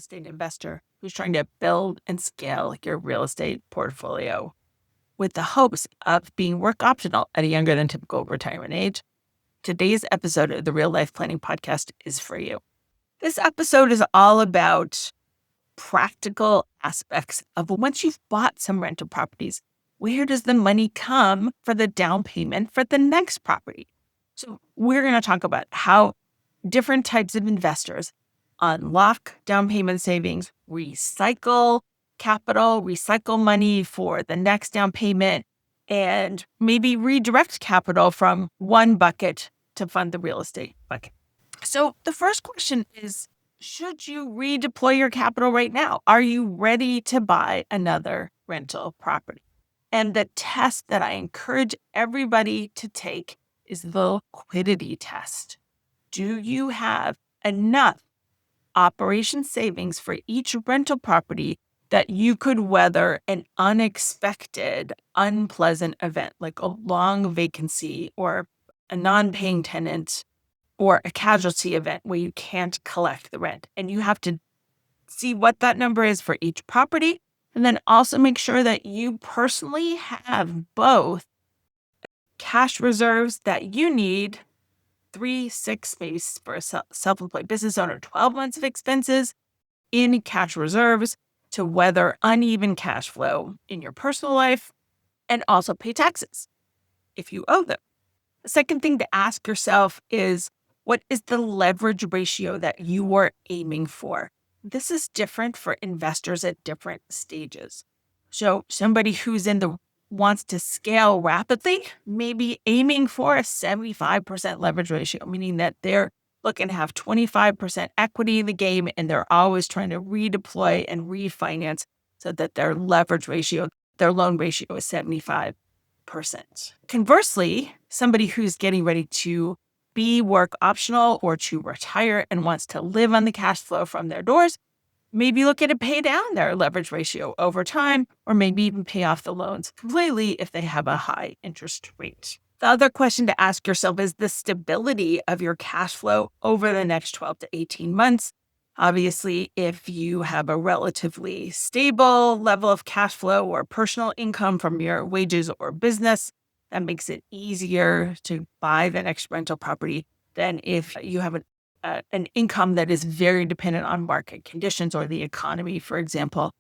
estate investor who's trying to build and scale your real estate portfolio with the hopes of being work optional at a younger than typical retirement age. Today's episode of the Real Life Planning Podcast is for you. This episode is all about practical aspects of once you've bought some rental properties, where does the money come for the down payment for the next property? So we're going to talk about how different types of investors unlock down payment savings, recycle capital, recycle money for the next down payment, and maybe redirect capital from one bucket to fund the real estate bucket. So the first question is, should you redeploy your capital right now? Are you ready to buy another rental property? And the test that I encourage everybody to take is the liquidity test. Do you have enough operation savings for each rental property that you could weather an unexpected, unpleasant event, like a long vacancy or a non-paying tenant or a casualty event where you can't collect the rent? And you have to see what that number is for each property. And then also make sure that you personally have both cash reserves that you need, 3, 6, maybe for a self-employed business owner, 12 months of expenses in cash reserves to weather uneven cash flow in your personal life, and also pay taxes if you owe them. The second thing to ask yourself is, what is the leverage ratio that you are aiming for? This is different for investors at different stages. So somebody who's wants to scale rapidly, maybe aiming for a 75% leverage ratio, meaning that they're looking to have 25% equity in the game and they're always trying to redeploy and refinance so that their leverage ratio, their loan ratio is 75%. Conversely, somebody who's getting ready to be work optional or to retire and wants to live on the cash flow from their doors, maybe look at pay down their leverage ratio over time, or maybe even pay off the loans completely if they have a high interest rate. The other question to ask yourself is the stability of your cash flow over the next 12 to 18 months. Obviously, if you have a relatively stable level of cash flow or personal income from your wages or business, that makes it easier to buy the next rental property than if you have an income that is very dependent on market conditions or the economy, for example,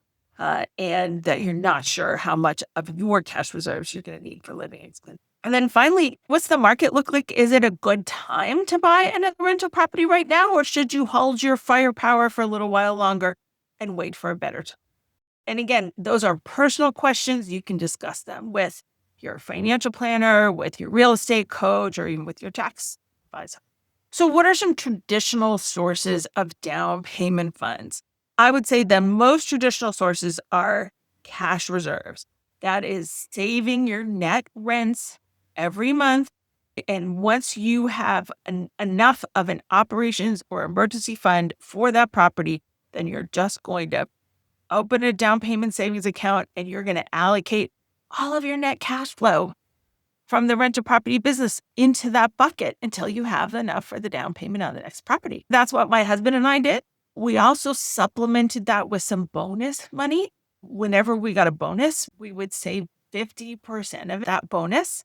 and that you're not sure how much of your cash reserves you're going to need for living expenses. And then finally, what's the market look like? Is it a good time to buy another rental property right now, or should you hold your firepower for a little while longer and wait for a better time? And again, those are personal questions. You can discuss them with your financial planner, with your real estate coach, or even with your tax advisor. So what are some traditional sources of down payment funds? I would say the most traditional sources are cash reserves. That is saving your net rents every month. And once you have enough of an operations or emergency fund for that property, then you're just going to open a down payment savings account and you're going to allocate all of your net cash flow from the rental property business into that bucket until you have enough for the down payment on the next property. That's what my husband and I did. We also supplemented that with some bonus money. Whenever we got a bonus, we would save 50% of that bonus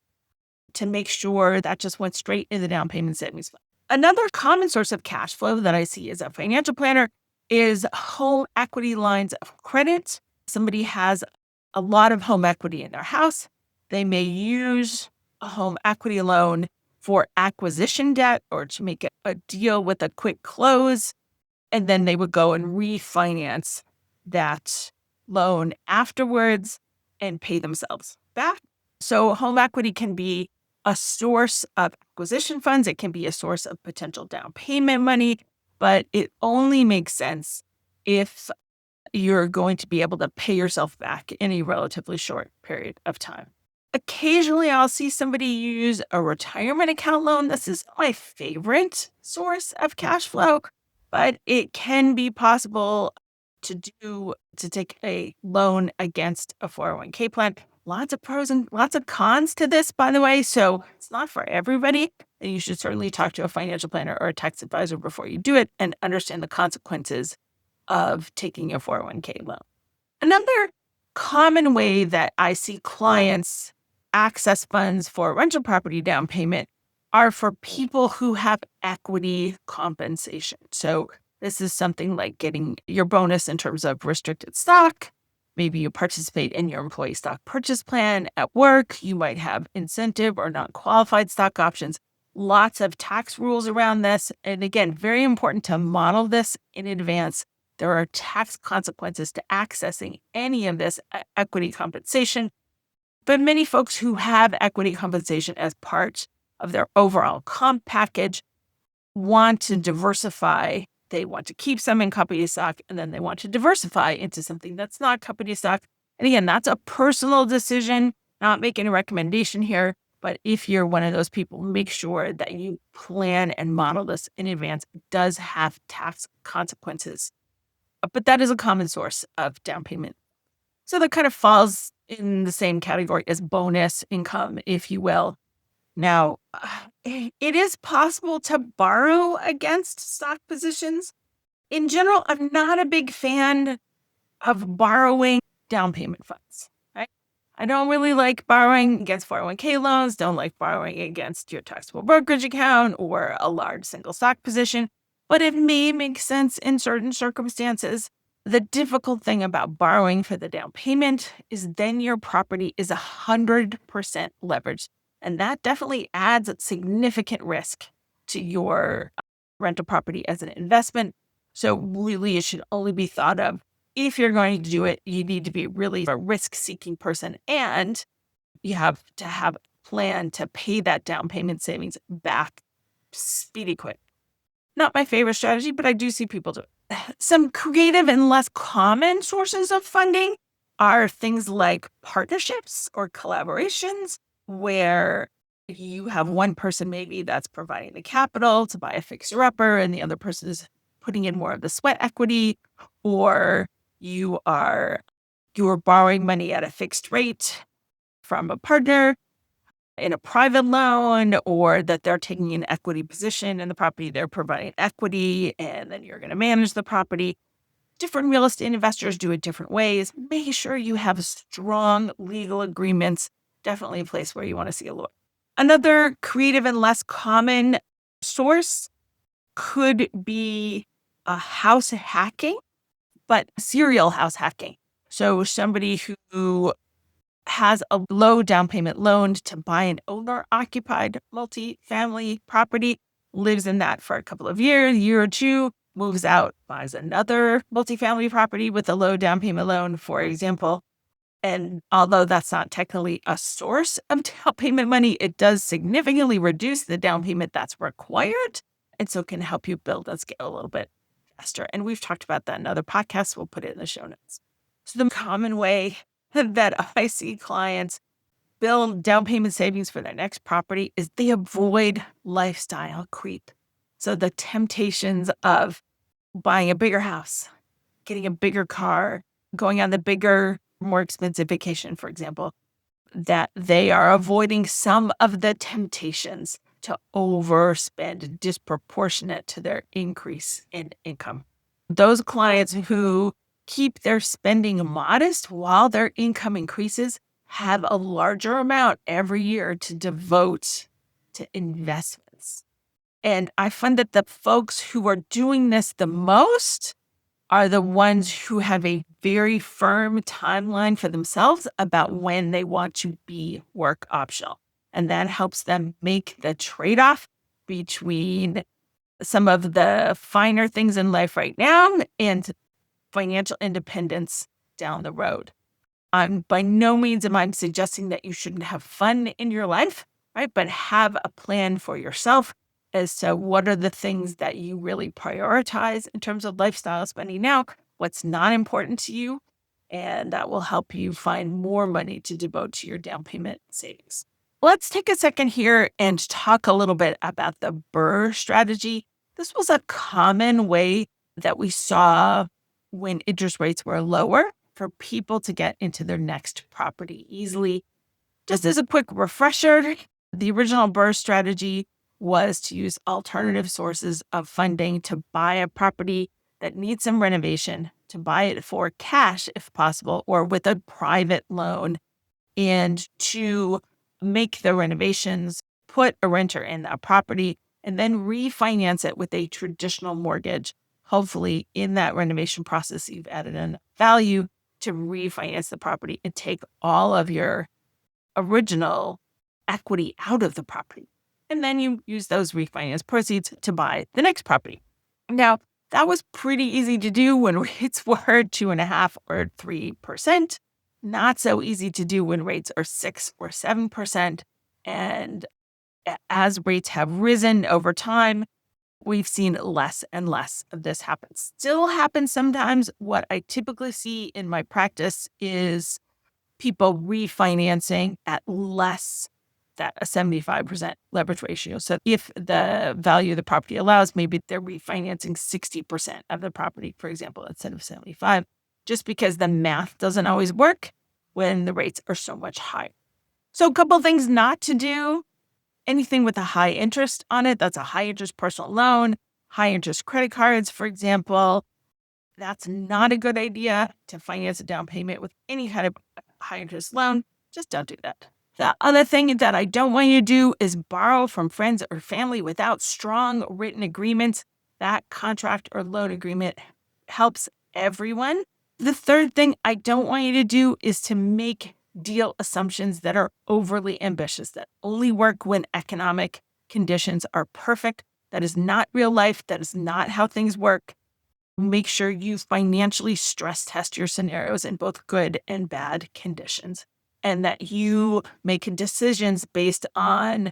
to make sure that just went straight in the down payment savings fund. Another common source of cash flow that I see as a financial planner is home equity lines of credit. Somebody has a lot of home equity in their house. They may use a home equity loan for acquisition debt or to make a deal with a quick close. And then they would go and refinance that loan afterwards and pay themselves back. So home equity can be a source of acquisition funds. It can be a source of potential down payment money, but it only makes sense if you're going to be able to pay yourself back in a relatively short period of time. Occasionally, I'll see somebody use a retirement account loan. This is my favorite source of cash flow, but it can be possible to take a loan against a 401k plan. Lots of pros and lots of cons to this, by the way. So it's not for everybody. And you should certainly talk to a financial planner or a tax advisor before you do it and understand the consequences of taking a 401k loan. Another common way that I see clients access funds for rental property down payment are for people who have equity compensation. So this is something like getting your bonus in terms of restricted stock. Maybe you participate in your employee stock purchase plan at work. You might have incentive or non-qualified stock options. Lots of tax rules around this. And again, very important to model this in advance. There are tax consequences to accessing any of this equity compensation. But many folks who have equity compensation as part of their overall comp package want to diversify. They want to keep some in company stock, and then they want to diversify into something that's not company stock. And again, that's a personal decision, not making a recommendation here. But if you're one of those people, make sure that you plan and model this in advance. It does have tax consequences, but that is a common source of down payment. So that kind of falls in the same category as bonus income, if you will. Now, it is possible to borrow against stock positions. In general, I'm not a big fan of borrowing down payment funds, right? I don't really like borrowing against 401k loans, don't like borrowing against your taxable brokerage account or a large single stock position, but it may make sense in certain circumstances. The difficult thing about borrowing for the down payment is then your property is 100% leveraged. And that definitely adds a significant risk to your rental property as an investment. So really, it should only be thought of if you're going to do it. You need to be really a risk-seeking person, and you have to have a plan to pay that down payment savings back speedy quick. Not my favorite strategy, but I do see people do it. Some creative and less common sources of funding are things like partnerships or collaborations, where you have one person maybe that's providing the capital to buy a fixer-upper and the other person is putting in more of the sweat equity, or you're borrowing money at a fixed rate from a partner in a private loan, or that they're taking an equity position in the property, they're providing equity, and then you're going to manage the property. Different real estate investors do it different ways. Make sure you have strong legal agreements. Definitely a place where you want to see a lawyer. Another creative and less common source could be a house hacking, but serial house hacking. So somebody who has a low down payment loan to buy an owner-occupied multi-family property, lives in that for a couple of years, a year or two, moves out, buys another multifamily property with a low down payment loan, for example. And although that's not technically a source of down payment money, it does significantly reduce the down payment that's required. And so can help you build and scale a little bit faster. And we've talked about that in other podcasts. We'll put it in the show notes. So the common way that I see clients build down payment savings for their next property is they avoid lifestyle creep. So the temptations of buying a bigger house, getting a bigger car, going on the bigger, more expensive vacation, for example, that they are avoiding some of the temptations to overspend disproportionate to their increase in income. Those clients who keep their spending modest while their income increases have a larger amount every year to devote to investments. And I find that the folks who are doing this the most are the ones who have a very firm timeline for themselves about when they want to be work optional. And that helps them make the trade-off between some of the finer things in life right now and financial independence down the road. By no means am I suggesting that you shouldn't have fun in your life, right? But have a plan for yourself as to what are the things that you really prioritize in terms of lifestyle spending now, what's not important to you, and that will help you find more money to devote to your down payment savings. Let's take a second here and talk a little bit about the BRRRR strategy. This was a common way that we saw when interest rates were lower for people to get into their next property easily. Just as a quick refresher, the original BRRRR strategy was to use alternative sources of funding to buy a property that need some renovation to buy it for cash if possible, or with a private loan, and to make the renovations, put a renter in that property, and then refinance it with a traditional mortgage. Hopefully, in that renovation process, you've added in value to refinance the property and take all of your original equity out of the property. And then you use those refinance proceeds to buy the next property. Now, that was pretty easy to do when rates were 2.5% or 3%. Not so easy to do when rates are 6 or 7%. And as rates have risen over time, we've seen less and less of this happen. Still happens sometimes. What I typically see in my practice is people refinancing at less than a 75% leverage ratio. So if the value of the property allows, maybe they're refinancing 60% of the property, for example, instead of 75, just because the math doesn't always work when the rates are so much higher. So a couple things not to do. Anything with a high interest on it, that's a high interest personal loan, high interest credit cards, for example. That's not a good idea to finance a down payment with any kind of high interest loan. Just don't do that. The other thing that I don't want you to do is borrow from friends or family without strong written agreements. That contract or loan agreement helps everyone. The third thing I don't want you to do is to make deal assumptions that are overly ambitious, that only work when economic conditions are perfect. That is not real life. That is not how things work. Make sure you financially stress test your scenarios in both good and bad conditions, and that you make decisions based on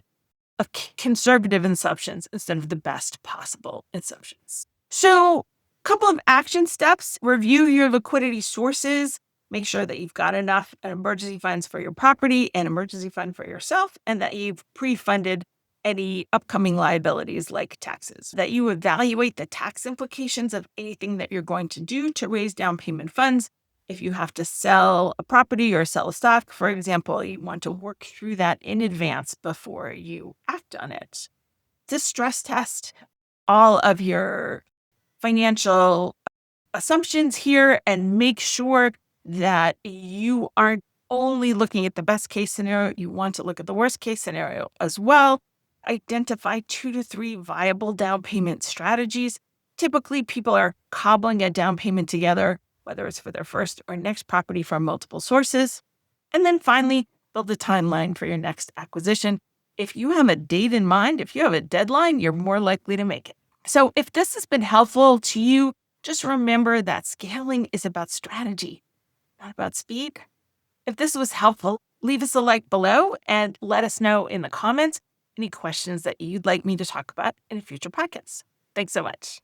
conservative assumptions instead of the best possible assumptions. So, a couple of action steps: review your liquidity sources. Make sure that you've got enough emergency funds for your property and emergency fund for yourself, and that you've pre-funded any upcoming liabilities like taxes, that you evaluate the tax implications of anything that you're going to do to raise down payment funds. If you have to sell a property or sell a stock, for example, you want to work through that in advance before you act on it. To stress test all of your financial assumptions here and make sure that you aren't only looking at the best case scenario. You want to look at the worst case scenario as well. Identify 2 to 3 viable down payment strategies. Typically, people are cobbling a down payment together, whether it's for their first or next property, from multiple sources. And then finally, build a timeline for your next acquisition. If you have a date in mind, if you have a deadline, you're more likely to make it. So if this has been helpful to you, just remember that scaling is about strategy, not about speed. If this was helpful, leave us a like below and let us know in the comments any questions that you'd like me to talk about in a future podcast. Thanks so much.